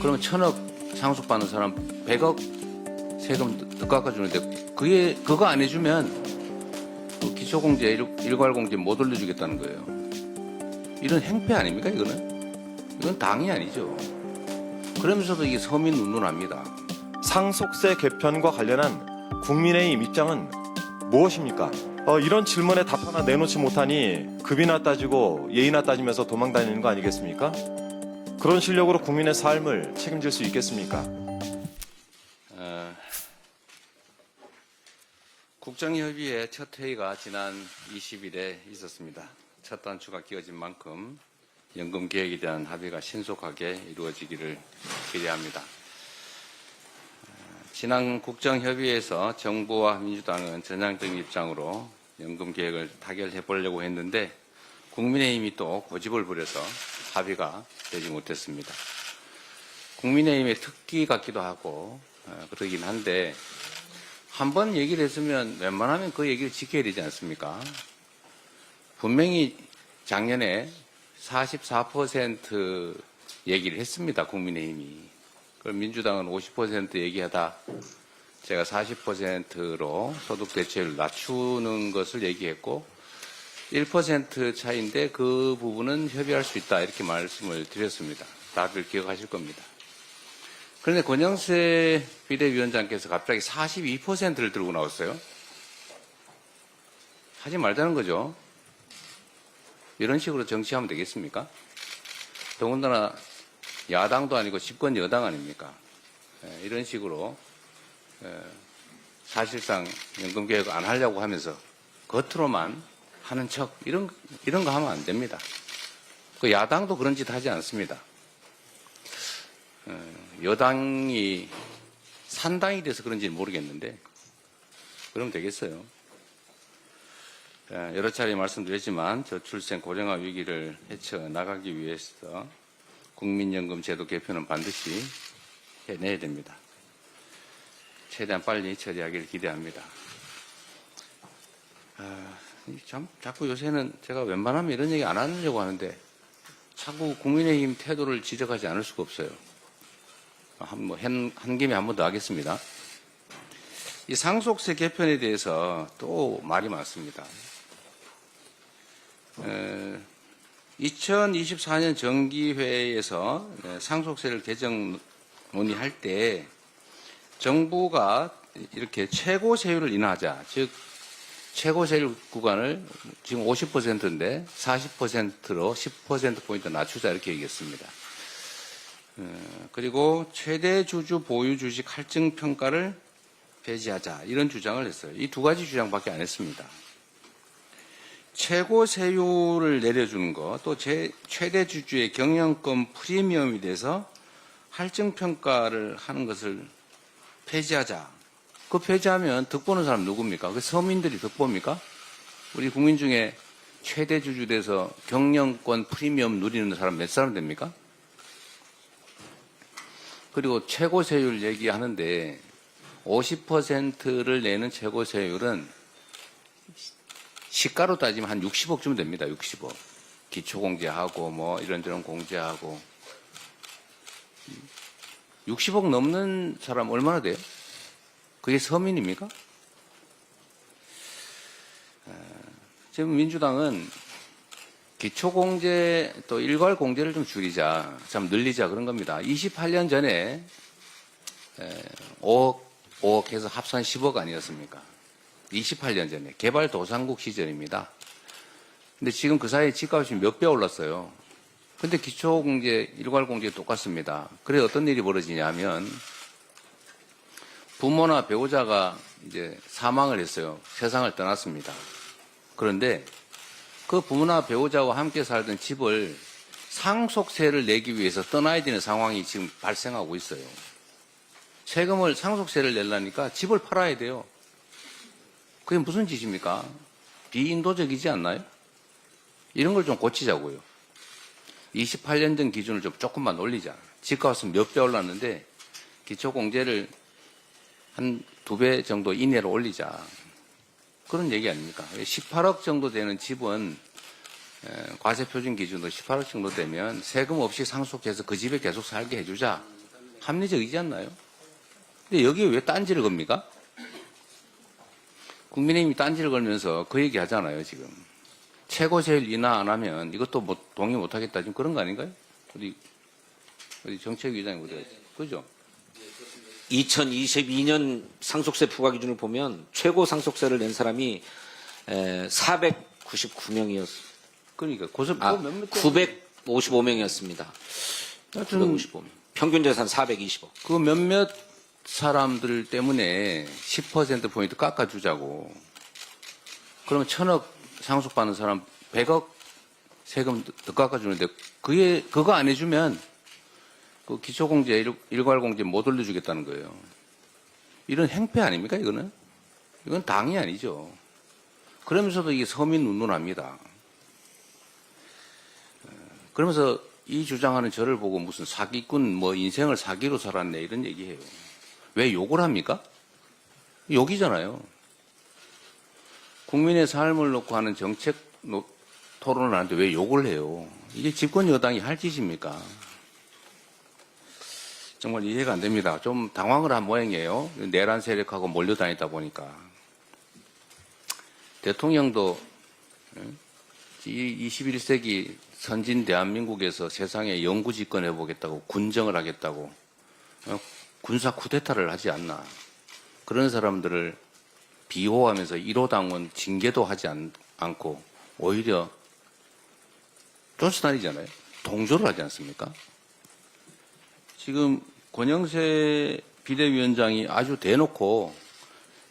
그러면 1,000억 상속받는 사람 100억 세금 더 깎아주는데 그거 안 해주면 그 기초공제, 일괄공제 못 올려주겠다는 거예요. 이런 행패 아닙니까 이거는? 이건 당이 아니죠. 그러면서도 이게 서민 운운합니다. 상속세 개편과 관련한 국민의힘 입장은 무엇입니까? 이런 질문에 답 하나 내놓지 못하니 급이나 따지고 예의나 따지면서 도망다니는 거 아니겠습니까? 그런 실력으로 국민의 삶을 책임질 수 있겠습니까? 국정협의회 첫 회의가 지난 20일에 있었습니다. 첫 단추가 끼어진 만큼 연금 계획에 대한 합의가 신속하게 이루어지기를 기대합니다. 지난 국정협의회에서 정부와 민주당은 전향적인 입장으로 연금 계획을 타결해 보려고 했는데 국민의힘이 또 고집을 부려서 합의가 되지 못했습니다. 국민의힘의 특기 같기도 하고 그러긴 한데 한 번 얘기를 했으면 웬만하면 그 얘기를 지켜야 되지 않습니까? 분명히 작년에 44% 얘기를 했습니다. 국민의힘이. 그럼 민주당은 50% 얘기하다 제가 40%로 소득 대체율을 낮추는 것을 얘기했고 1% 차이인데 그 부분은 협의할 수 있다 이렇게 말씀을 드렸습니다. 다들 기억하실 겁니다. 그런데 권영세 비대위원장께서 갑자기 42%를 들고 나왔어요. 하지 말자는 거죠. 이런 식으로 정치하면 되겠습니까? 더군다나 야당도 아니고 집권 여당 아닙니까? 이런 식으로 사실상 연금 개혁 안 하려고 하면서 겉으로만 하는 척 이런 거 하면 안 됩니다. 그 야당도 그런 짓 하지 않습니다. 여당이 산당이 돼서 그런지는 모르겠는데 그러면 되겠어요. 여러 차례 말씀드렸지만 저출생 고령화 위기를 헤쳐나가기 위해서 국민연금 제도 개편은 반드시 해내야 됩니다. 최대한 빨리 처리하기를 기대합니다. 자꾸 요새는 제가 웬만하면 이런 얘기 안 하려고 하는데 자꾸 국민의힘 태도를 지적하지 않을 수가 없어요. 한 김에 한 번 더 하겠습니다. 이 상속세 개편에 대해서 또 말이 많습니다. 2024년 정기회에서 상속세를 개정 논의할 때 정부가 이렇게 최고 세율을 인하하자, 즉 최고 세율 구간을 지금 50%인데 40%로 10%포인트 낮추자 이렇게 얘기했습니다. 그리고 최대 주주 보유 주식 할증 평가를 폐지하자 이런 주장을 했어요. 이 두 가지 주장밖에 안 했습니다. 최고 세율을 내려주는 것, 또 최대 주주의 경영권 프리미엄에 대해서 할증 평가를 하는 것을 폐지하자. 그 폐지하면 득보는 사람 누굽니까? 그 서민들이 득보입니까? 우리 국민 중에 최대 주주 돼서 경영권 프리미엄 누리는 사람 몇 사람 됩니까? 그리고 최고 세율 얘기하는데 50%를 내는 최고 세율은 시가로 따지면 한 60억 주면 됩니다. 60억. 기초공제하고 뭐 이런저런 공제하고 60억 넘는 사람 얼마나 돼요? 그게 서민입니까? 지금 민주당은 기초공제 또 일괄공제를 좀 줄이자, 좀 늘리자 그런 겁니다. 28년 전에 5억 해서 합산 10억 아니었습니까? 28년 전에 개발도상국 시절입니다. 근데 지금 그 사이에 집값이 몇 배 올랐어요. 근데 기초공제, 일괄공제 똑같습니다. 그래 어떤 일이 벌어지냐면 부모나 배우자가 이제 사망을 했어요. 세상을 떠났습니다. 그런데 그 부모나 배우자와 함께 살던 집을 상속세를 내기 위해서 떠나야 되는 상황이 지금 발생하고 있어요. 상속세를 내려니까 집을 팔아야 돼요. 그게 무슨 짓입니까? 비인도적이지 않나요? 이런 걸 좀 고치자고요. 28년 전 기준을 좀 조금만 올리자. 집값은 몇 배 올랐는데 기초공제를 한 2배 정도 이내로 올리자. 그런 얘기 아닙니까? 18억 정도 되는 집은 과세표준 기준으로 18억 정도 되면 세금 없이 상속해서 그 집에 계속 살게 해주자. 합리적이지 않나요? 근데 여기에 왜 딴지를 겁니까? 국민의힘이 딴지를 걸면서 그 얘기 하잖아요, 지금. 최고 세율 인하 안 하면 이것도 뭐 동의 못 하겠다. 지금 그런 거 아닌가요? 어디 정책위원장이 어디 갔지? 그죠? 2022년 상속세 부과 기준을 보면 최고 상속세를 낸 사람이 499명이었습니다. 그러니까 몇몇 955명이었습니다. 하여튼 955명. 평균 재산 420억. 그 몇몇 사람들 때문에 10%포인트 깎아주자고. 그러면 1,000억 상속받는 사람 100억 세금 더 깎아주는데 그거 안 해주면 그 기초공제, 일괄공제 못 올려주겠다는 거예요. 이런 행패 아닙니까, 이거는? 이건 당이 아니죠. 그러면서도 이게 서민 운운합니다. 그러면서 이 주장하는 저를 보고 무슨 사기꾼, 뭐 인생을 사기로 살았네, 이런 얘기해요. 왜 욕을 합니까? 욕이잖아요. 국민의 삶을 놓고 하는 정책 토론을 하는데 왜 욕을 해요? 이게 집권 여당이 할 짓입니까? 정말 이해가 안 됩니다. 좀 당황을 한 모양이에요. 내란 세력하고 몰려다니다 보니까. 대통령도 21세기 선진 대한민국에서 세상에 영구 집권해보겠다고 군정을 하겠다고 군사 쿠데타를 하지 않나. 그런 사람들을 비호하면서 1호 당원 징계도 하지 않고 오히려 쫓아다니잖아요. 동조를 하지 않습니까? 지금 권영세 비대위원장이 아주 대놓고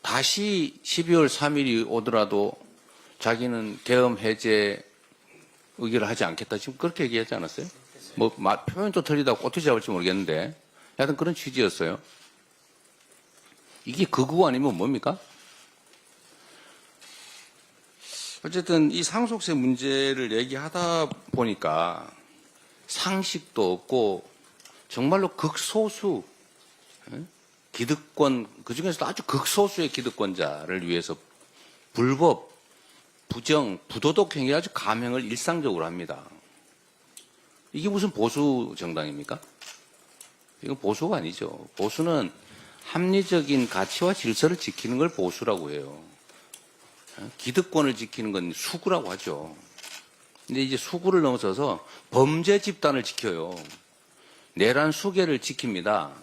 다시 12월 3일이 오더라도 자기는 계엄 해제 의결을 하지 않겠다. 지금 그렇게 얘기하지 않았어요? 뭐 표현도 틀리다고 어떻게 잡을지 모르겠는데 하여튼 그런 취지였어요. 이게 극우 아니면 뭡니까? 어쨌든 이 상속세 문제를 얘기하다 보니까 상식도 없고 정말로 극소수 기득권, 그중에서도 아주 극소수의 기득권자를 위해서 불법, 부정, 부도덕 행위 아주 감행을 일상적으로 합니다. 이게 무슨 보수 정당입니까? 이건 보수가 아니죠. 보수는 합리적인 가치와 질서를 지키는 걸 보수라고 해요. 기득권을 지키는 건 수구라고 하죠. 근데 이제 수구를 넘어서서 범죄 집단을 지켜요. 내란 수계를 지킵니다.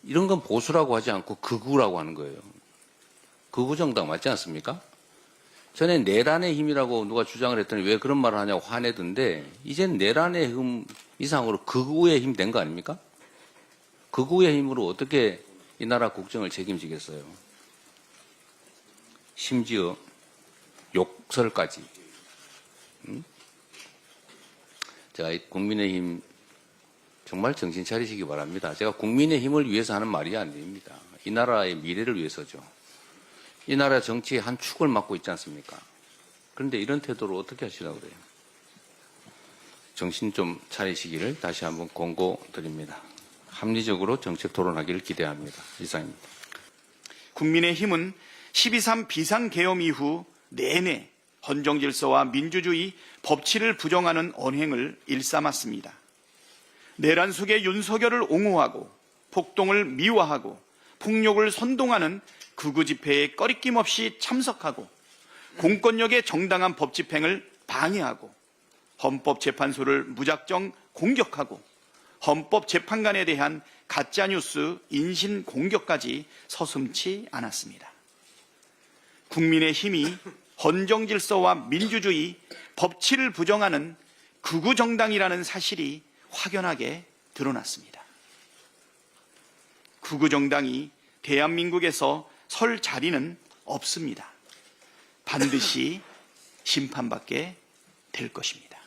이런 건 보수라고 하지 않고 극우라고 하는 거예요. 극우 정당 맞지 않습니까? 전에 내란의 힘이라고 누가 주장을 했더니 왜 그런 말을 하냐고 화내던데 이젠 내란의 힘 이상으로 극우의 힘 된 거 아닙니까? 극우의 힘으로 어떻게 이 나라 국정을 책임지겠어요? 심지어 욕설까지. 제가 국민의힘 정말 정신 차리시기 바랍니다. 제가 국민의힘을 위해서 하는 말이 아닙니다. 이 나라의 미래를 위해서죠. 이 나라 정치의 한 축을 맡고 있지 않습니까? 그런데 이런 태도로 어떻게 하시려고 그래요? 정신 좀 차리시기를 다시 한번 권고드립니다. 합리적으로 정책 토론하기를 기대합니다. 이상입니다. 국민의힘은 12.3 비상계엄 이후 내내 헌정질서와 민주주의, 법치를 부정하는 언행을 일삼았습니다. 내란 속의 윤석열을 옹호하고 폭동을 미화하고 폭력을 선동하는 극우 집회에 꺼리낌 없이 참석하고 공권력의 정당한 법 집행을 방해하고 헌법재판소를 무작정 공격하고 헌법재판관에 대한 가짜뉴스 인신 공격까지 서슴지 않았습니다. 국민의힘이 헌정질서와 민주주의, 법치를 부정하는 극우 정당이라는 사실이 확연하게 드러났습니다. 극우 정당이 대한민국에서 설 자리는 없습니다. 반드시 심판받게 될 것입니다.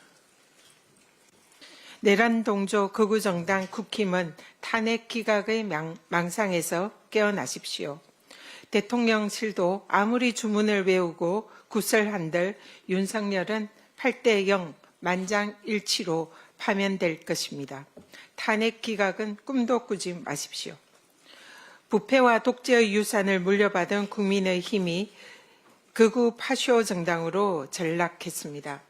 내란 동조 극우정당 국힘은 탄핵 기각의 망상에서 깨어나십시오. 대통령실도 아무리 주문을 외우고 구설한들 윤석열은 8대0 만장일치로 파면될 것입니다. 탄핵 기각은 꿈도 꾸지 마십시오. 부패와 독재의 유산을 물려받은 국민의힘이 극우 파쇼 정당으로 전락했습니다.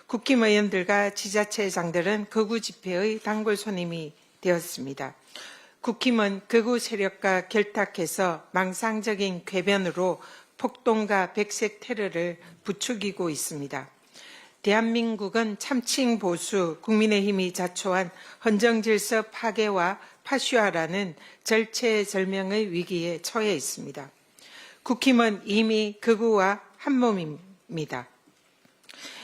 국힘 의원들과 지자체장들은 극우 집회의 단골 손님이 되었습니다. 국힘은 극우 세력과 결탁해서 망상적인 궤변으로 폭동과 백색 테러를 부추기고 있습니다. 대한민국은 참칭 보수 국민의힘이 자초한 헌정질서 파괴와 파슈화라는 절체절명의 위기에 처해 있습니다. 국힘은 이미 극우와 한몸입니다.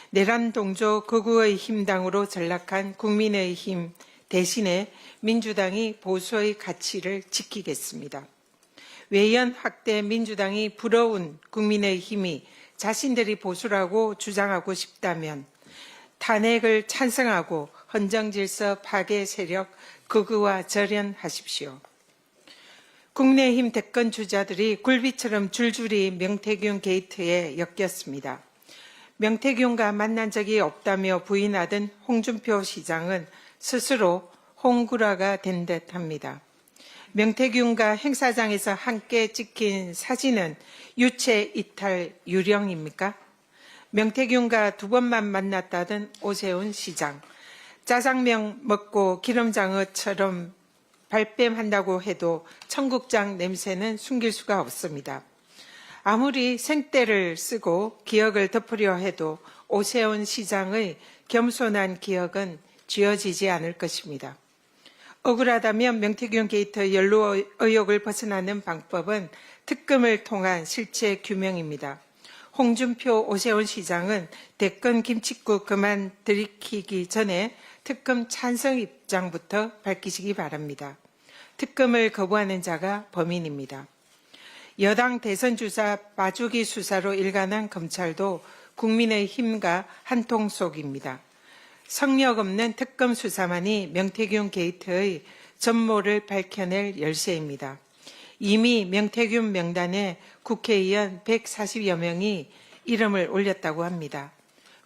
내란 동조 극우의 힘당으로 전락한 국민의힘 대신에 민주당이 보수의 가치를 지키겠습니다. 외연 확대 민주당이 부러운 국민의힘이 자신들이 보수라고 주장하고 싶다면 탄핵을 찬성하고 헌정질서 파괴 세력 극우와 절연하십시오. 국민의힘 대권 주자들이 굴비처럼 줄줄이 명태균 게이트에 엮였습니다. 명태균과 만난 적이 없다며 부인하던 홍준표 시장은 스스로 홍구라가 된 듯합니다. 명태균과 행사장에서 함께 찍힌 사진은 유체 이탈 유령입니까? 명태균과 두 번만 만났다던 오세훈 시장. 짜장면 먹고 기름장어처럼 발뺌한다고 해도 청국장 냄새는 숨길 수가 없습니다. 아무리 생떼를 쓰고 기억을 덮으려 해도 오세훈 시장의 겸손한 기억은 지워지지 않을 것입니다. 억울하다면 명태균 게이트 연루 의혹을 벗어나는 방법은 특검을 통한 실체 규명입니다. 홍준표, 오세훈 시장은 대권 김칫국 그만 들이키기 전에 특검 찬성 입장부터 밝히시기 바랍니다. 특검을 거부하는 자가 범인입니다. 여당 대선 주자 빠주기 수사로 일관한 검찰도 국민의힘과 한통속입니다. 성역 없는 특검 수사만이 명태균 게이트의 전모를 밝혀낼 열쇠입니다. 이미 명태균 명단에 국회의원 140여 명이 이름을 올렸다고 합니다.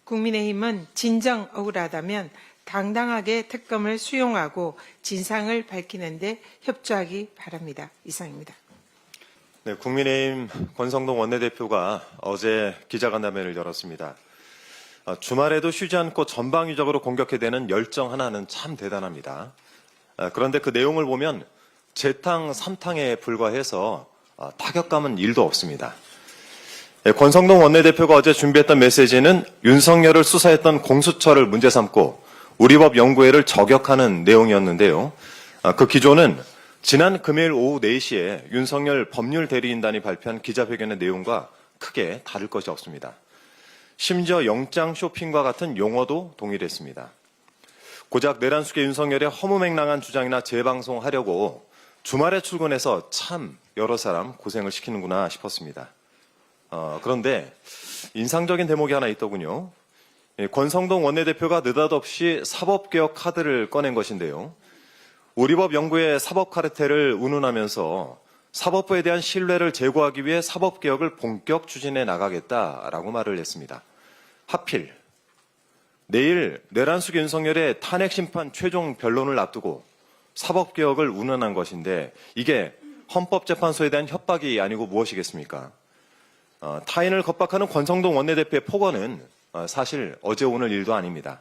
국민의힘은 진정 억울하다면 당당하게 특검을 수용하고 진상을 밝히는 데 협조하기 바랍니다. 이상입니다. 네, 국민의힘 권성동 원내대표가 어제 기자간담회를 열었습니다. 주말에도 쉬지 않고 전방위적으로 공격해대는 열정 하나는 참 대단합니다. 그런데 그 내용을 보면 재탕, 삼탕에 불과해서 타격감은 1도 없습니다. 권성동 원내대표가 어제 준비했던 메시지는 윤석열을 수사했던 공수처를 문제 삼고 우리법 연구회를 저격하는 내용이었는데요. 그 기조는 지난 금요일 오후 4시에 윤석열 법률 대리인단이 발표한 기자회견의 내용과 크게 다를 것이 없습니다. 심지어 영장 쇼핑과 같은 용어도 동일했습니다. 고작 내란 숙의 윤석열의 허무맹랑한 주장이나 재방송하려고 주말에 출근해서 참 여러 사람 고생을 시키는구나 싶었습니다. 그런데 인상적인 대목이 하나 있더군요. 권성동 원내대표가 느닷없이 사법개혁 카드를 꺼낸 것인데요. 우리법 연구의 사법 카르텔을 운운하면서 사법부에 대한 신뢰를 제고하기 위해 사법개혁을 본격 추진해 나가겠다라고 말을 했습니다. 하필 내일 내란숙 윤석열의 탄핵심판 최종 변론을 앞두고 사법개혁을 운운한 것인데 이게 헌법재판소에 대한 협박이 아니고 무엇이겠습니까? 타인을 겁박하는 권성동 원내대표의 폭언은 사실 어제 오늘 일도 아닙니다.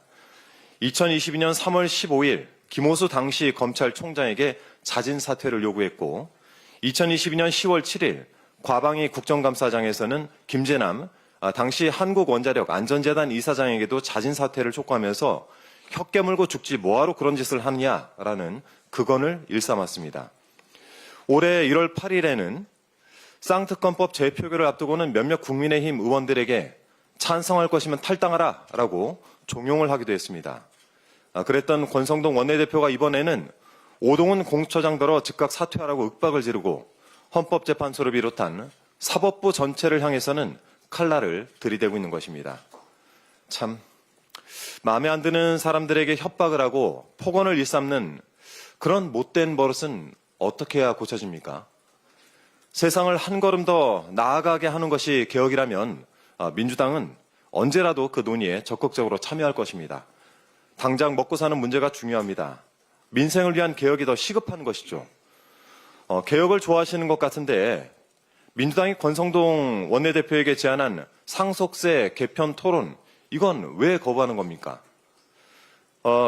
2022년 3월 15일 김호수 당시 검찰총장에게 자진 사퇴를 요구했고 2022년 10월 7일 과방위 국정감사장에서는 김재남 당시 한국원자력 안전재단 이사장에게도 자진 사퇴를 촉구하면서 혀 깨물고 죽지 뭐하러 그런 짓을 하느냐라는 극언을 일삼았습니다. 올해 1월 8일에는 쌍특검법 재표결을 앞두고는 몇몇 국민의힘 의원들에게 찬성할 것이면 탈당하라 라고 종용을 하기도 했습니다. 그랬던 권성동 원내대표가 이번에는 오동훈 공수처장더러 즉각 사퇴하라고 윽박을 지르고 헌법재판소를 비롯한 사법부 전체를 향해서는 칼날을 들이대고 있는 것입니다. 참 마음에 안 드는 사람들에게 협박을 하고 폭언을 일삼는 그런 못된 버릇은 어떻게 해야 고쳐집니까? 세상을 한 걸음 더 나아가게 하는 것이 개혁이라면 민주당은 언제라도 그 논의에 적극적으로 참여할 것입니다. 당장 먹고 사는 문제가 중요합니다. 민생을 위한 개혁이 더 시급한 것이죠. 개혁을 좋아하시는 것 같은데 민주당이 권성동 원내대표에게 제안한 상속세 개편 토론 이건 왜 거부하는 겁니까?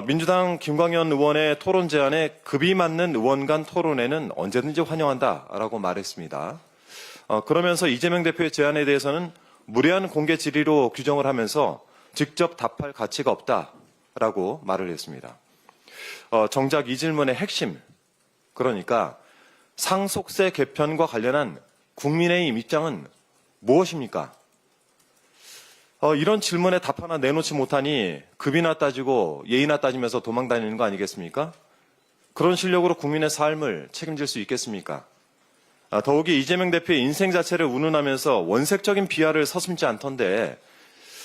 민주당 김광현 의원의 토론 제안에 급이 맞는 의원 간 토론회는 언제든지 환영한다라고 말했습니다. 그러면서 이재명 대표의 제안에 대해서는 무례한 공개 질의로 규정을 하면서 직접 답할 가치가 없다라고 말을 했습니다. 정작 이 질문의 핵심, 그러니까 상속세 개편과 관련한 국민의힘 입장은 무엇입니까? 이런 질문에 답 하나 내놓지 못하니 급이나 따지고 예의나 따지면서 도망다니는 거 아니겠습니까? 그런 실력으로 국민의 삶을 책임질 수 있겠습니까? 더욱이 이재명 대표의 인생 자체를 운운하면서 원색적인 비하를 서슴지 않던데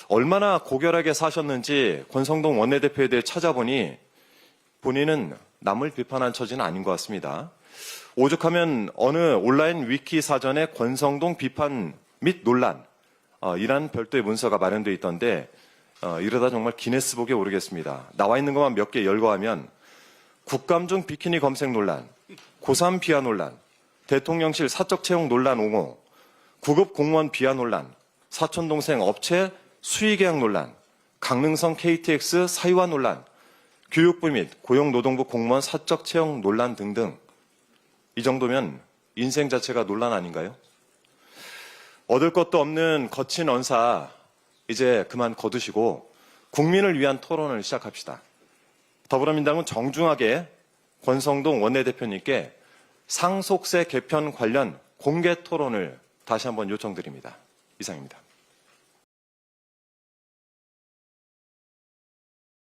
얼마나 고결하게 사셨는지 권성동 원내대표에 대해 찾아보니 본인은 남을 비판한 처지는 아닌 것 같습니다. 오죽하면 어느 온라인 위키 사전에 권성동 비판 및 논란 이란 별도의 문서가 마련되어 있던데 이러다 정말 기네스북에 오르겠습니다. 나와 있는 것만 몇 개 열거하면 국감중 비키니 검색 논란, 고3 비하 논란, 대통령실 사적 채용 논란 옹호, 구급 공무원 비하 논란, 사촌동생 업체 수의계약 논란, 강릉성 KTX 사유화 논란, 교육부 및 고용노동부 공무원 사적 채용 논란 등등. 이 정도면 인생 자체가 논란 아닌가요? 얻을 것도 없는 거친 언사 이제 그만 거두시고 국민을 위한 토론을 시작합시다. 더불어민주당은 정중하게 권성동 원내대표님께 상속세 개편 관련 공개 토론을 다시 한번 요청드립니다. 이상입니다.